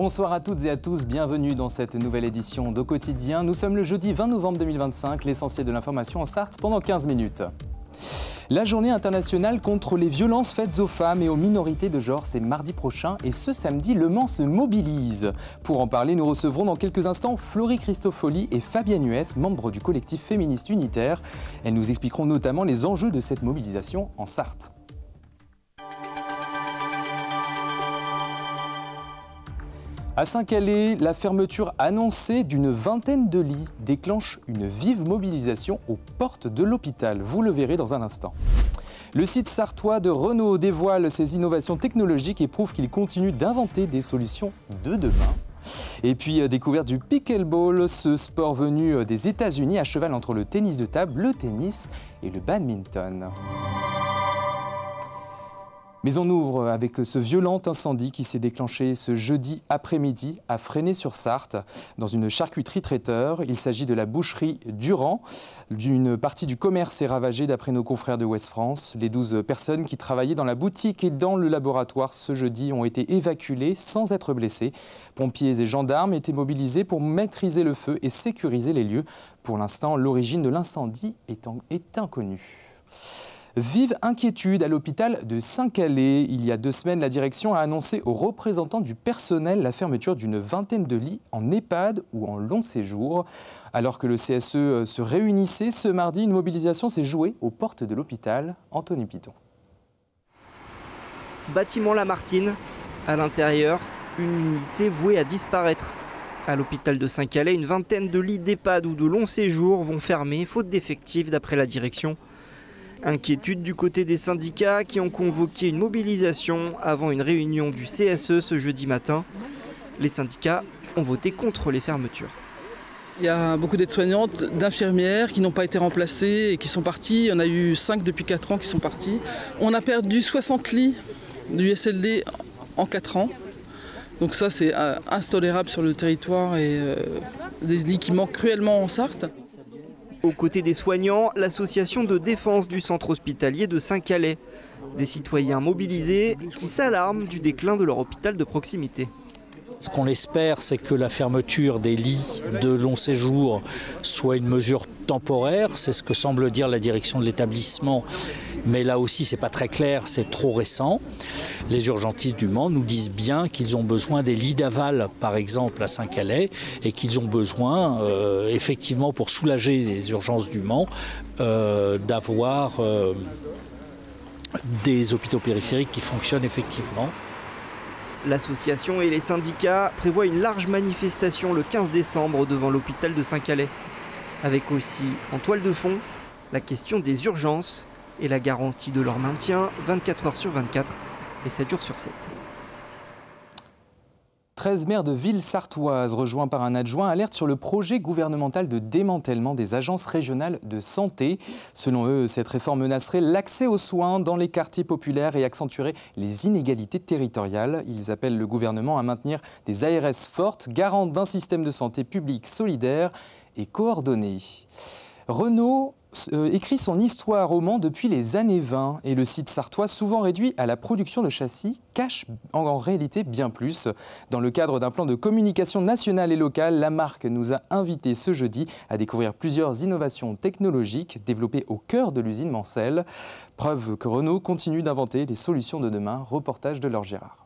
Bonsoir à toutes et à tous, bienvenue dans cette nouvelle édition d'Au Quotidien. Nous sommes le jeudi 20 novembre 2025, l'essentiel de l'information en Sarthe pendant 15 minutes. La journée internationale contre les violences faites aux femmes et aux minorités de genre, c'est mardi prochain et ce samedi, Le Mans se mobilise. Pour en parler, nous recevrons dans quelques instants Florie Christofoli et Fabienne Huette, membres du collectif féministe unitaire. Elles nous expliqueront notamment les enjeux de cette mobilisation en Sarthe. À Saint-Calais, la fermeture annoncée d'une vingtaine de lits déclenche une vive mobilisation aux portes de l'hôpital. Vous le verrez dans un instant. Le site sartois de Renault dévoile ses innovations technologiques et prouve qu'il continue d'inventer des solutions de demain. Et puis, découverte du pickleball, ce sport venu des États-Unis à cheval entre le tennis de table, le tennis et le badminton. Mais on ouvre avec ce violent incendie qui s'est déclenché ce jeudi après-midi à Fresnay-sur-Sarthe, dans une charcuterie traiteur. Il s'agit de la boucherie Durand. Une partie du commerce est ravagée d'après nos confrères de Ouest France. Les 12 personnes qui travaillaient dans la boutique et dans le laboratoire ce jeudi ont été évacuées sans être blessées. Pompiers et gendarmes étaient mobilisés pour maîtriser le feu et sécuriser les lieux. Pour l'instant, l'origine de l'incendie est inconnue. Vive inquiétude à l'hôpital de Saint-Calais. Il y a 2 semaines, la direction a annoncé aux représentants du personnel la fermeture d'une vingtaine de lits en EHPAD ou en long séjour. Alors que le CSE se réunissait ce mardi, une mobilisation s'est jouée aux portes de l'hôpital. Anthony Piton. Bâtiment Lamartine, à l'intérieur, une unité vouée à disparaître. À l'hôpital de Saint-Calais, une vingtaine de lits d'EHPAD ou de long séjour vont fermer, faute d'effectifs d'après la direction. Inquiétude du côté des syndicats qui ont convoqué une mobilisation avant une réunion du CSE ce jeudi matin. Les syndicats ont voté contre les fermetures. Il y a beaucoup d'aides-soignantes, d'infirmières qui n'ont pas été remplacées et qui sont parties. Il y en a eu 5 depuis 4 ans qui sont partis. On a perdu 60 lits du SLD en 4 ans. Donc ça, c'est intolérable sur le territoire et des lits qui manquent cruellement en Sarthe. Aux côtés des soignants, l'association de défense du centre hospitalier de Saint-Calais. Des citoyens mobilisés qui s'alarment du déclin de leur hôpital de proximité. Ce qu'on espère, c'est que la fermeture des lits de long séjour soit une mesure temporaire. C'est ce que semble dire la direction de l'établissement. Mais là aussi, ce n'est pas très clair, c'est trop récent. Les urgentistes du Mans nous disent bien qu'ils ont besoin des lits d'aval, par exemple, à Saint-Calais, et qu'ils ont besoin, effectivement, pour soulager les urgences du Mans, d'avoir des hôpitaux périphériques qui fonctionnent effectivement. L'association et les syndicats prévoient une large manifestation le 15 décembre devant l'hôpital de Saint-Calais. Avec aussi, en toile de fond, la question des urgences et la garantie de leur maintien 24 heures sur 24 et 7 jours sur 7. 13 maires de villes sartoises, rejoints par un adjoint, alertent sur le projet gouvernemental de démantèlement des agences régionales de santé. Selon eux, cette réforme menacerait l'accès aux soins dans les quartiers populaires et accentuerait les inégalités territoriales. Ils appellent le gouvernement à maintenir des ARS fortes, garantes d'un système de santé public solidaire et coordonné. Renault écrit son histoire au Mans depuis les années 20 et le site sartois, souvent réduit à la production de châssis, cache en réalité bien plus. Dans le cadre d'un plan de communication nationale et locale, la marque nous a invités ce jeudi à découvrir plusieurs innovations technologiques développées au cœur de l'usine Mancel. Preuve que Renault continue d'inventer les solutions de demain. Reportage de Laure Gérard.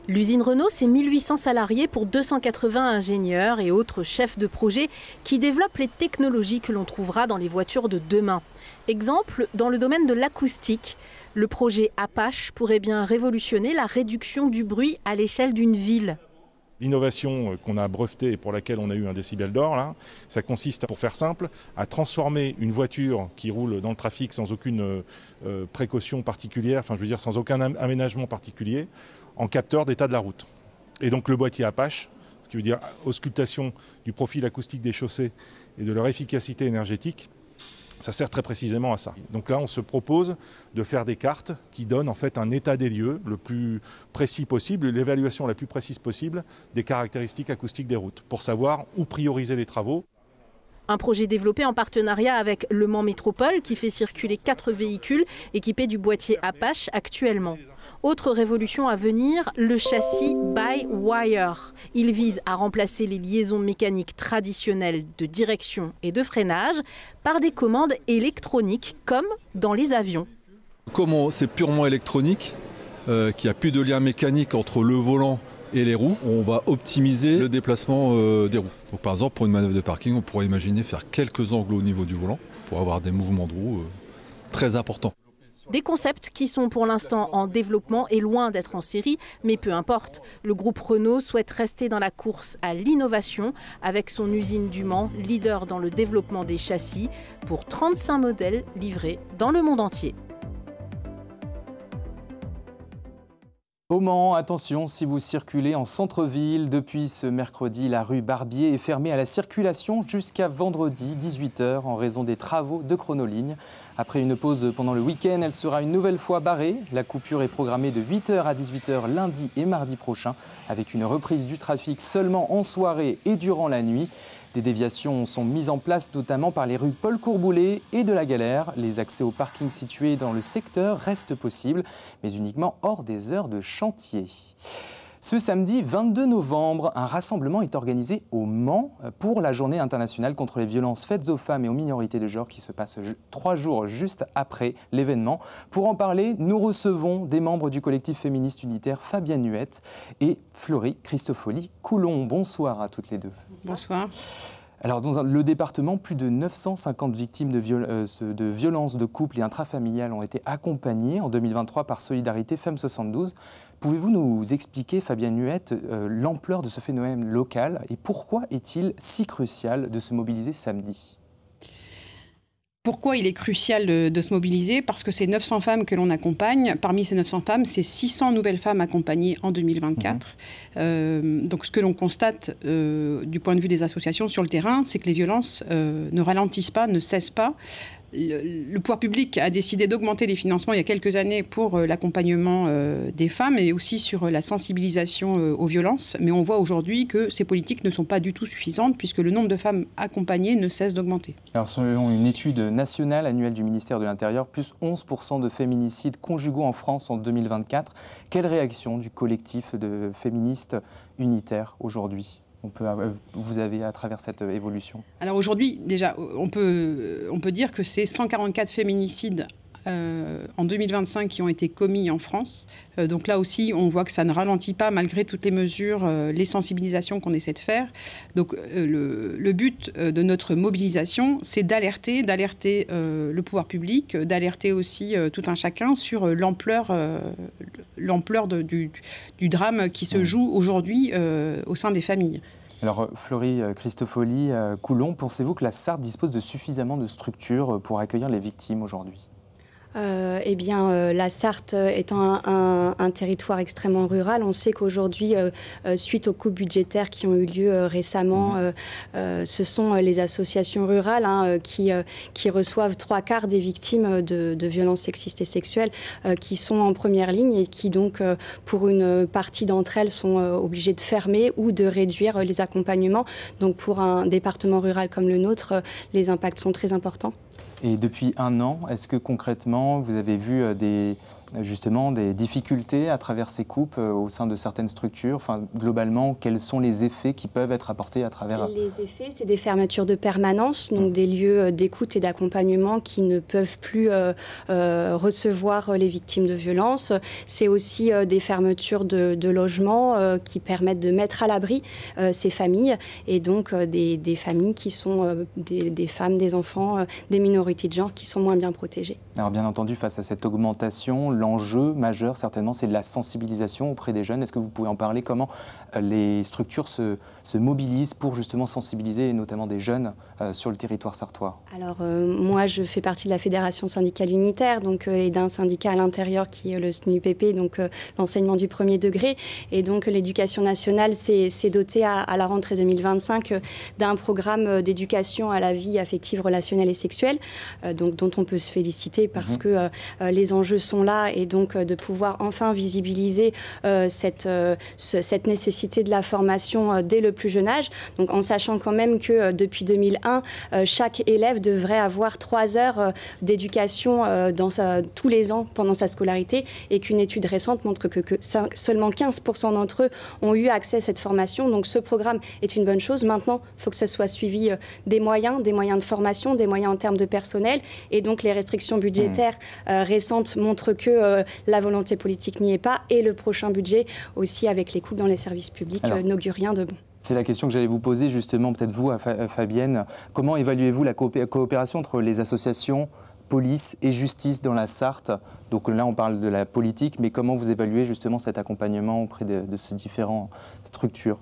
L'usine Renault, c'est 1800 salariés pour 280 ingénieurs et autres chefs de projet qui développent les technologies que l'on trouvera dans les voitures de demain. Exemple, dans le domaine de l'acoustique, le projet Apache pourrait bien révolutionner la réduction du bruit à l'échelle d'une ville. L'innovation qu'on a brevetée et pour laquelle on a eu un décibel d'or, là, ça consiste, pour faire simple, à transformer une voiture qui roule dans le trafic sans aucune précaution particulière, enfin je veux dire sans aucun aménagement particulier, en capteur d'état de la route. Et donc le boîtier Apache, ce qui veut dire auscultation du profil acoustique des chaussées et de leur efficacité énergétique, ça sert très précisément à ça. Donc là, on se propose de faire des cartes qui donnent en fait un état des lieux le plus précis possible, l'évaluation la plus précise possible des caractéristiques acoustiques des routes, pour savoir où prioriser les travaux. Un projet développé en partenariat avec Le Mans Métropole qui fait circuler 4 véhicules équipés du boîtier Apache actuellement. Autre révolution à venir, le châssis by-wire. Il vise à remplacer les liaisons mécaniques traditionnelles de direction et de freinage par des commandes électroniques comme dans les avions. Comme c'est purement électronique, qu'il n'y a plus de lien mécanique entre le volant et les roues, on va optimiser le déplacement des roues. Donc, par exemple, pour une manœuvre de parking, on pourrait imaginer faire quelques angles au niveau du volant pour avoir des mouvements de roues très importants. Des concepts qui sont pour l'instant en développement et loin d'être en série, mais peu importe. Le groupe Renault souhaite rester dans la course à l'innovation avec son usine du Mans, leader dans le développement des châssis, pour 35 modèles livrés dans le monde entier. Au Mans, attention, si vous circulez en centre-ville, depuis ce mercredi, la rue Barbier est fermée à la circulation jusqu'à vendredi 18h en raison des travaux de Chronoligne. Après une pause pendant le week-end, elle sera une nouvelle fois barrée. La coupure est programmée de 8h à 18h lundi et mardi prochain, avec une reprise du trafic seulement en soirée et durant la nuit. Des déviations sont mises en place notamment par les rues Paul Courboulet et de la Galère. Les accès aux parkings situés dans le secteur restent possibles, mais uniquement hors des heures de chantier. Ce samedi 22 novembre, un rassemblement est organisé au Mans pour la journée internationale contre les violences faites aux femmes et aux minorités de genre qui se passe 3 jours juste après l'événement. Pour en parler, nous recevons des membres du collectif féministe unitaire Fabienne Huette et Florie Cristofoli-Coulon. Bonsoir à toutes les deux. Bonsoir. Alors, dans le département, plus de 950 victimes de violences de couple et intrafamiliales ont été accompagnées en 2023 par Solidarité Femmes 72. Pouvez-vous nous expliquer, Fabienne Huette, l'ampleur de ce phénomène local et pourquoi est-il si crucial de se mobiliser samedi ? Pourquoi il est crucial de se mobiliser ? Parce que c'est 900 femmes que l'on accompagne. Parmi ces 900 femmes, c'est 600 nouvelles femmes accompagnées en 2024. Donc ce que l'on constate du point de vue des associations sur le terrain, c'est que les violences ne ralentissent pas, ne cessent pas. Le pouvoir public a décidé d'augmenter les financements il y a quelques années pour l'accompagnement des femmes et aussi sur la sensibilisation aux violences. Mais on voit aujourd'hui que ces politiques ne sont pas du tout suffisantes puisque le nombre de femmes accompagnées ne cesse d'augmenter. Alors, selon une étude nationale annuelle du ministère de l'Intérieur, plus 11% de féminicides conjugaux en France en 2024. Quelle réaction du collectif de féministes unitaires aujourd'hui vous avez à travers cette évolution? Alors aujourd'hui, déjà, on peut dire que c'est 144 féminicides en 2025 qui ont été commis en France. Donc là aussi, on voit que ça ne ralentit pas malgré toutes les mesures, les sensibilisations qu'on essaie de faire. Donc le but de notre mobilisation, c'est d'alerter le pouvoir public, d'alerter aussi tout un chacun sur l'ampleur du drame qui se joue aujourd'hui au sein des familles. Alors, Florie Cristofoli-Coulon, pensez-vous que la Sarthe dispose de suffisamment de structures pour accueillir les victimes aujourd'hui ? La Sarthe étant un territoire extrêmement rural, on sait qu'aujourd'hui, suite aux coupes budgétaires qui ont eu lieu récemment, ce sont les associations rurales qui reçoivent 3/4 des victimes de violences sexistes et sexuelles qui sont en première ligne et qui donc, pour une partie d'entre elles, sont obligées de fermer ou de réduire les accompagnements. Donc pour un département rural comme le nôtre, les impacts sont très importants. Et depuis 1 an, est-ce que concrètement, vous avez vu des difficultés à travers ces coupes au sein de certaines structures? Enfin, globalement, quels sont les effets qui peuvent être apportés à travers... Les effets, c'est des fermetures de permanence, donc des lieux d'écoute et d'accompagnement qui ne peuvent plus recevoir les victimes de violences. C'est aussi des fermetures de logements qui permettent de mettre à l'abri ces familles et donc des familles qui sont des femmes, des enfants, des minorités de genre qui sont moins bien protégées. Alors bien entendu, face à cette augmentation, l'enjeu majeur, certainement, c'est de la sensibilisation auprès des jeunes. Est-ce que vous pouvez en parler? Comment les structures se mobilisent pour justement sensibiliser, notamment des jeunes, sur le territoire sarthois? Alors, moi, je fais partie de la Fédération syndicale unitaire et d'un syndicat à l'intérieur qui est le SNUPP, donc l'enseignement du premier degré. Et donc, l'Éducation nationale s'est dotée à la rentrée 2025 d'un programme d'éducation à la vie affective, relationnelle et sexuelle, dont on peut se féliciter parce que les enjeux sont là ça et donc de pouvoir enfin visibiliser cette nécessité de la formation dès le plus jeune âge. Donc en sachant quand même que depuis 2001, chaque élève devrait avoir 3 heures d'éducation tous les ans pendant sa scolarité et qu'une étude récente montre que seulement 15% d'entre eux ont eu accès à cette formation. Donc ce programme est une bonne chose. Maintenant, il faut que ce soit suivi des moyens de formation, des moyens en termes de personnel. Et donc les restrictions budgétaires récentes montrent que la volonté politique n'y est pas. Et le prochain budget aussi, avec les coupes dans les services publics, n'augure rien de bon. C'est la question que j'allais vous poser justement, peut-être vous, Fabienne. Comment évaluez-vous la coopération entre les associations, police et justice dans la Sarthe? Donc là, on parle de la politique, mais comment vous évaluez justement cet accompagnement auprès de ces différentes structures?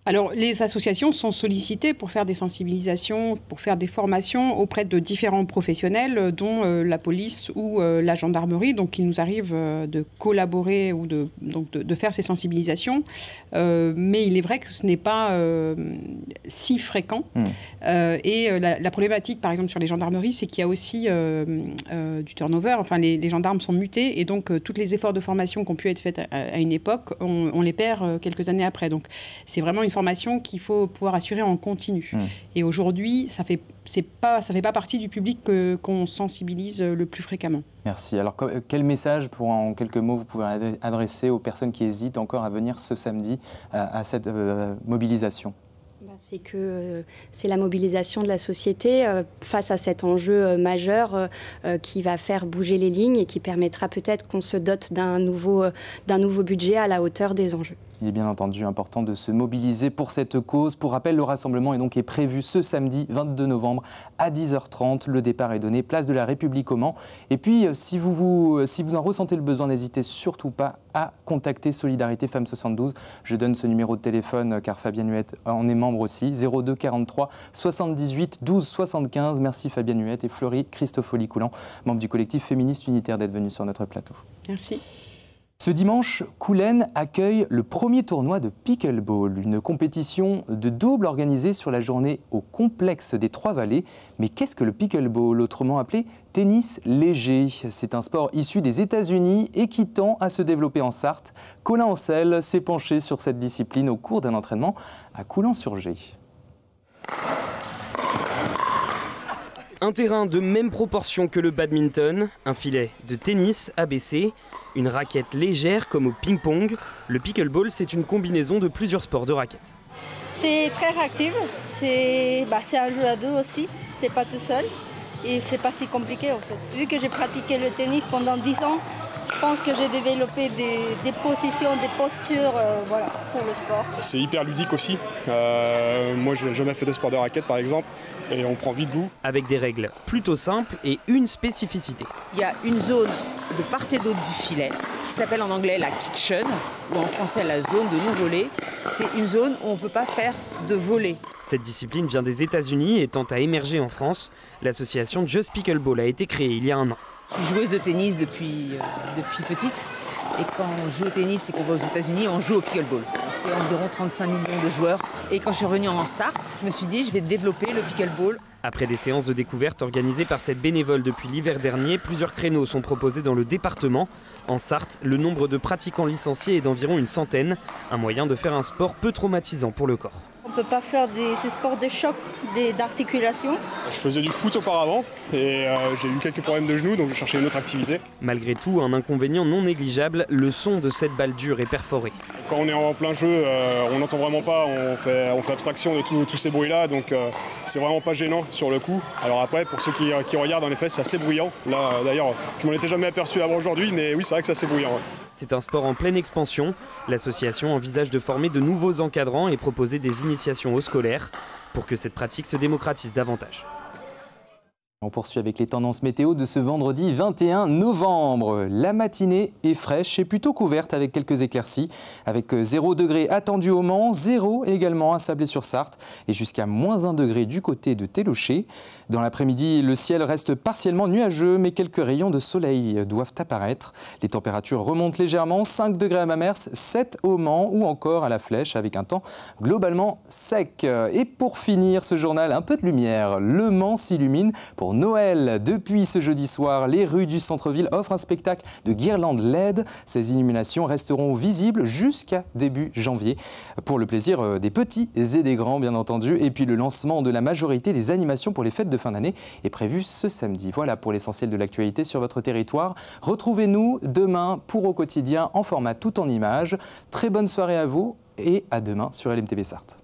Alors, les associations sont sollicitées pour faire des sensibilisations, pour faire des formations auprès de différents professionnels, dont la police ou la gendarmerie. Donc, il nous arrive de collaborer ou de faire ces sensibilisations. Mais il est vrai que ce n'est pas si fréquent. Et la problématique, par exemple, sur les gendarmeries, c'est qu'il y a aussi du turnover. Enfin, les gendarmes sont mutés. Et donc, tous les efforts de formation qui ont pu être faits à une époque, on les perd quelques années après. Donc, c'est vraiment une formation qu'il faut pouvoir assurer en continu. Et aujourd'hui, ça fait pas partie du public qu'on sensibilise le plus fréquemment. Merci. Alors, quel message, en quelques mots, vous pouvez adresser aux personnes qui hésitent encore à venir ce samedi à cette mobilisation? C'est que c'est la mobilisation de la société face à cet enjeu majeur qui va faire bouger les lignes et qui permettra peut-être qu'on se dote d'un nouveau budget à la hauteur des enjeux. Il est bien entendu important de se mobiliser pour cette cause. Pour rappel, le rassemblement est prévu ce samedi 22 novembre à 10h30. Le départ est donné place de la République au Mans. Et puis, si vous en ressentez le besoin, n'hésitez surtout pas à contacter Solidarité Femmes 72. Je donne ce numéro de téléphone car Fabienne Huette en est membre aussi. 02 43 78 12 75. Merci Fabienne Huette et Florie Christofoli-Coulant, membre du collectif féministe unitaire, d'être venue sur notre plateau. Merci. Ce dimanche, Coulennes accueille le premier tournoi de pickleball, une compétition de double organisée sur la journée au complexe des Trois-Vallées. Mais qu'est-ce que le pickleball, autrement appelé tennis léger? C'est un sport issu des États-Unis et qui tend à se développer en Sarthe. Colin Ancel s'est penché sur cette discipline au cours d'un entraînement à Coulan-sur-Gers. Un terrain de même proportion que le badminton, un filet de tennis abaissé, une raquette légère comme au ping-pong. Le pickleball, c'est une combinaison de plusieurs sports de raquettes. C'est très réactif, c'est un jeu à deux aussi, t'es pas tout seul et c'est pas si compliqué en fait. Vu que j'ai pratiqué le tennis pendant 10 ans, je pense que j'ai développé des positions, des postures voilà, pour le sport. C'est hyper ludique aussi. Moi, j'ai jamais fait de sport de raquette par exemple. Et on prend vite goût. Avec des règles plutôt simples et une spécificité. Il y a une zone de part et d'autre du filet qui s'appelle en anglais la kitchen ou en français la zone de non-volée. C'est une zone où on ne peut pas faire de volée. Cette discipline vient des États-Unis et tend à émerger en France. L'association Just Pickleball a été créée il y a 1 an. Je suis joueuse de tennis depuis petite. Et quand on joue au tennis et qu'on va aux États-Unis, on joue au pickleball. C'est environ 35 millions de joueurs. Et quand je suis revenue en Sarthe, je me suis dit je vais développer le pickleball. Après des séances de découverte organisées par cette bénévole depuis l'hiver dernier, plusieurs créneaux sont proposés dans le département. En Sarthe, le nombre de pratiquants licenciés est d'environ 100. Un moyen de faire un sport peu traumatisant pour le corps. On ne peut pas faire ces sports de choc, d'articulation. Je faisais du foot auparavant et j'ai eu quelques problèmes de genoux, donc je cherchais une autre activité. Malgré tout, un inconvénient non négligeable, le son de cette balle dure et perforée. Quand on est en plein jeu, on n'entend vraiment pas, on fait abstraction de tous ces bruits-là, donc c'est vraiment pas gênant sur le coup. Alors après, pour ceux qui regardent, en effet, c'est assez bruyant. Là, d'ailleurs, je m'en étais jamais aperçu avant aujourd'hui, mais oui, c'est vrai que c'est assez bruyant. Ouais. C'est un sport en pleine expansion. L'association envisage de former de nouveaux encadrants et proposer des initiations aux scolaires pour que cette pratique se démocratise davantage. On poursuit avec les tendances météo de ce vendredi 21 novembre. La matinée est fraîche et plutôt couverte avec quelques éclaircies. Avec 0 degré attendu au Mans, 0 également à Sablé-sur-Sarthe et jusqu'à -1 degré du côté de Télocher. Dans l'après-midi, le ciel reste partiellement nuageux, mais quelques rayons de soleil doivent apparaître. Les températures remontent légèrement, 5 degrés à Mamers, 7 au Mans ou encore à la Flèche avec un temps globalement sec. Et pour finir ce journal, un peu de lumière. Le Mans s'illumine pour pour Noël. Depuis ce jeudi soir, les rues du centre-ville offrent un spectacle de guirlandes LED. Ces illuminations resteront visibles jusqu'à début janvier pour le plaisir des petits et des grands, bien entendu. Et puis le lancement de la majorité des animations pour les fêtes de fin d'année est prévu ce samedi. Voilà pour l'essentiel de l'actualité sur votre territoire. Retrouvez-nous demain pour Au quotidien en format tout en images. Très bonne soirée à vous et à demain sur LMTV Sarthe.